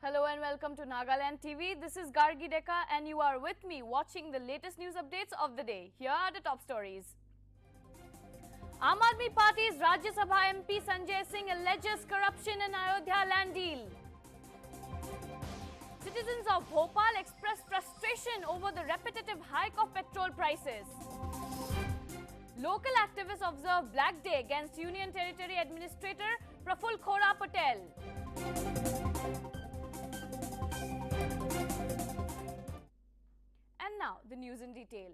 Hello and welcome to Nagaland TV. This is Gargi Deka and you are with me watching the latest news updates of the day. Here are the top stories. Aam Aadmi Party's Rajya Sabha MP Sanjay Singh alleges corruption in Ayodhya land deal. Citizens of Bhopal express frustration over the repetitive hike of petrol prices. Local activists observe Black Day against Union Territory Administrator Praful Khora Patel. And now the news in detail.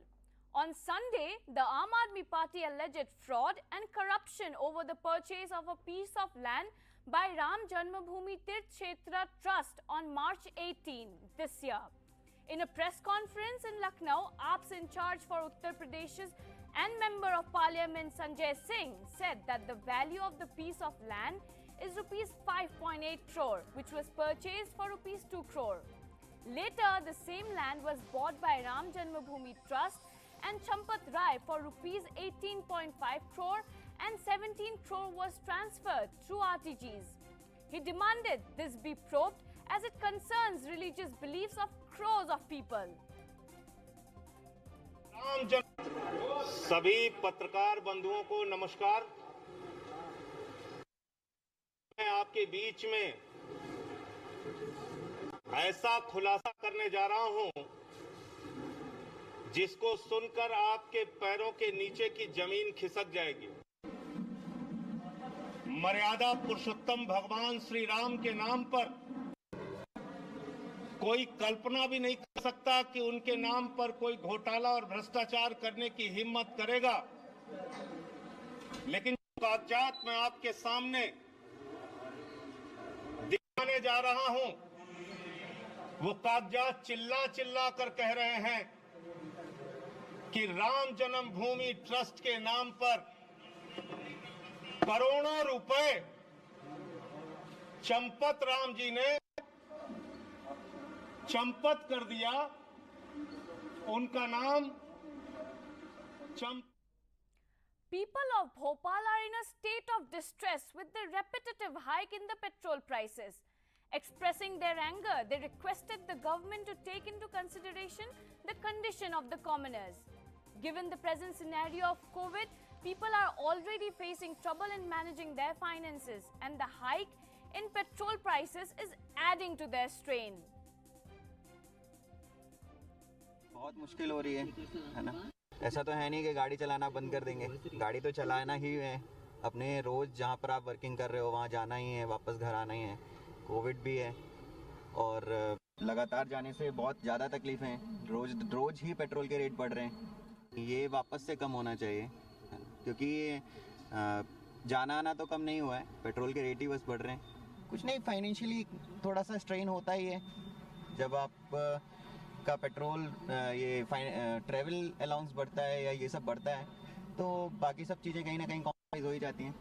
On Sunday, the Aam Aadmi Party alleged fraud and corruption over the purchase of a piece of land by Ram Janmabhoomi Tirth Kshetra Trust on March 18 this year. In a press conference in Lucknow, AAP's in charge for Uttar Pradesh's and Member of Parliament Sanjay Singh said that the value of the piece of land is rupees 5.8 crore, which was purchased for rupees 2 crore. Later, the same land was bought by Ram Janmabhoomi Trust and Champat Rai for rupees 18.5 crore and 17 crore was transferred through RTGs. He demanded this be probed as it concerns religious beliefs of crores of people. सभी पत्रकार बंधुओं को नमस्कार। मैं आपके बीच में ऐसा खुलासा करने जा रहा हूं जिसको सुनकर आपके पैरों के नीचे की जमीन खिसक जाएगी। मर्यादा पुरुषोत्तम भगवान श्री राम के नाम पर कोई कल्पना भी नहीं कर सकता कि उनके नाम पर कोई घोटाला और भ्रष्टाचार करने की हिम्मत करेगा। लेकिन कागजात मैं आपके सामने दिखाने जा रहा हूं, वो कागजात चिल्ला चिल्ला कर कह रहे हैं कि राम जन्मभूमि ट्रस्ट के नाम पर करोड़ों रुपए चंपत राम जी ने चंपत कर दिया। उनका नाम People of Bhopal are in a state of distress with the repetitive hike in the petrol prices. Expressing their anger, they requested the government to take into consideration the condition of the commoners. Given the present scenario of COVID, people are already facing trouble in managing their finances, and the hike in petrol prices is adding to their strain. बहुत मुश्किल हो रही है ना। ऐसा तो है नहीं कि गाड़ी चलाना बंद कर देंगे, गाड़ी तो चलाना ही है। अपने रोज जहाँ पर आप वर्किंग कर रहे हो वहाँ जाना ही है, वापस घर आना ही है। कोविड भी है और लगातार जाने से बहुत ज़्यादा तकलीफें हैं। रोज ही पेट्रोल के रेट बढ़ रहे हैं। ये वापस से कम होना चाहिए क्योंकि जाना आना तो कम नहीं हुआ है, पेट्रोल के रेट ही बस बढ़ रहे हैं। कुछ नहीं, फाइनेंशियली थोड़ा सा स्ट्रेन होता ही है जब आप का पेट्रोल ये ट्रैवल अलाउंस बढ़ता है या ये सब बढ़ता है तो बाकी सब चीज़ें कहीं ना कहीं कॉम्प्रोमाइज़ हो ही जाती हैं।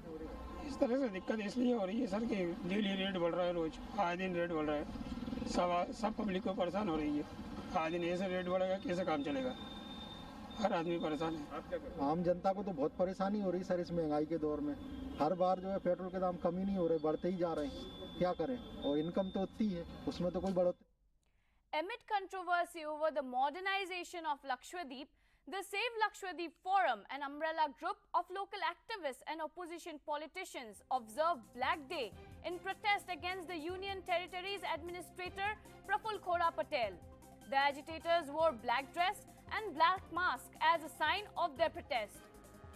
इस तरह से दिक्कत इसलिए हो रही है सर कि डेली रेट बढ़ रहा है, रोज आए दिन रेट बढ़ रहा है। सब पब्लिक को परेशान हो रही है। आए दिन ऐसे रेट बढ़ेगा कैसे काम चलेगा, हर आदमी परेशान है। आम जनता को तो बहुत परेशानी हो रही है सर इस महंगाई के दौर में। हर बार जो है पेट्रोल के दाम कम ही नहीं हो रहे, बढ़ते ही जा रहे हैं। क्या करें, और इनकम तो उतनी है, उसमें तो कोई बढ़ोतरी। Amid controversy over the modernization of Lakshadweep, the Save Lakshadweep Forum, an umbrella group of local activists and opposition politicians, observed Black Day in protest against the Union Territories Administrator Praful Khora Patel. The agitators wore black dress and black mask as a sign of their protest.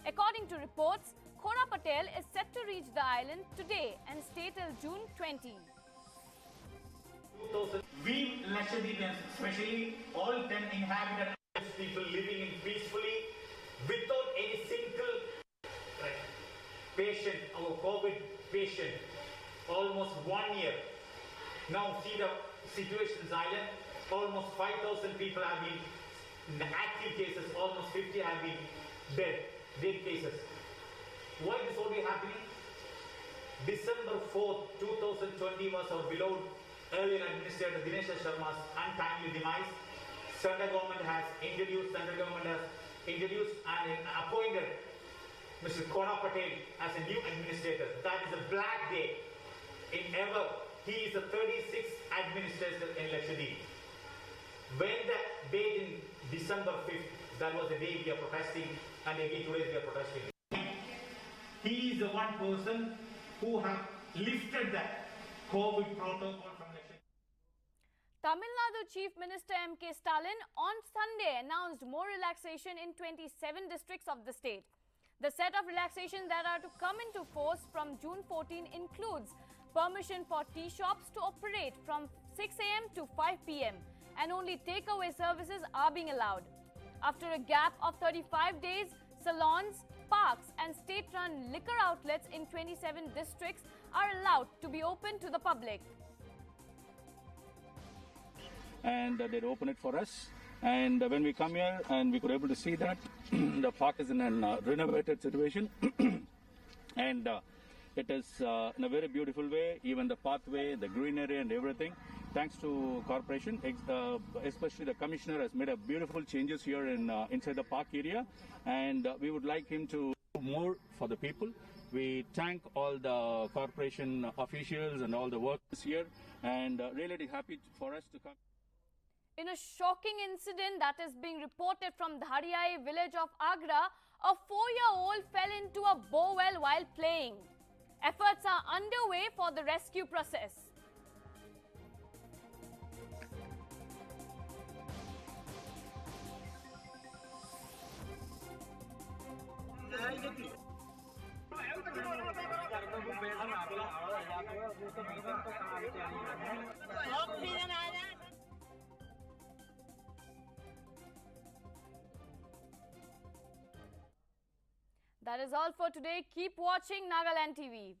According to reports, Khora Patel is set to reach the island today and stay till June 20. We Lakshadweepians, especially all 10 inhabited people living in peacefully without any single patient, our COVID patient, almost 1 year. Now see the situation in Island, almost 5,000 people have been in the active cases, almost 50 have been dead cases. Why this will be happening? December 4th, 2020 was our beloved earlier Administrator Dinesh Sharma's untimely demise. Central government has introduced and appointed Mr. Khora Patel as a new administrator. That is a black day in ever he is the 36th administrator in Lakshadweep. When the date in December 5th, that was the day we are protesting, and again today we are protesting. He is the one person who have lifted the COVID protocol from Lakshadweep. Tamil Nadu Chief Minister M.K. Stalin on Sunday announced more relaxation in 27 districts of the state. The set of relaxations that are to come into force from June 14 includes permission for tea shops to operate from 6 a.m. to 5 p.m. and only takeaway services are being allowed. After a gap of 35 days, salons, parks and state-run liquor outlets in 27 districts are allowed to be open to the public. And they'd open it for us. And when we come here and we could able to see that the park is in a renovated situation and it is in a very beautiful way, even the pathway, the greenery and everything. Thanks to corporation, especially the commissioner has made a beautiful changes here in inside the park area, and we would like him to do more for the people. We thank all the corporation officials and all the workers here, and really happy for us to come. In a shocking incident that is being reported from Dhariai village of Agra, a 4-year-old fell into a bowel while playing. Efforts are underway for the rescue process. That is all for today. Keep watching Nagaland TV.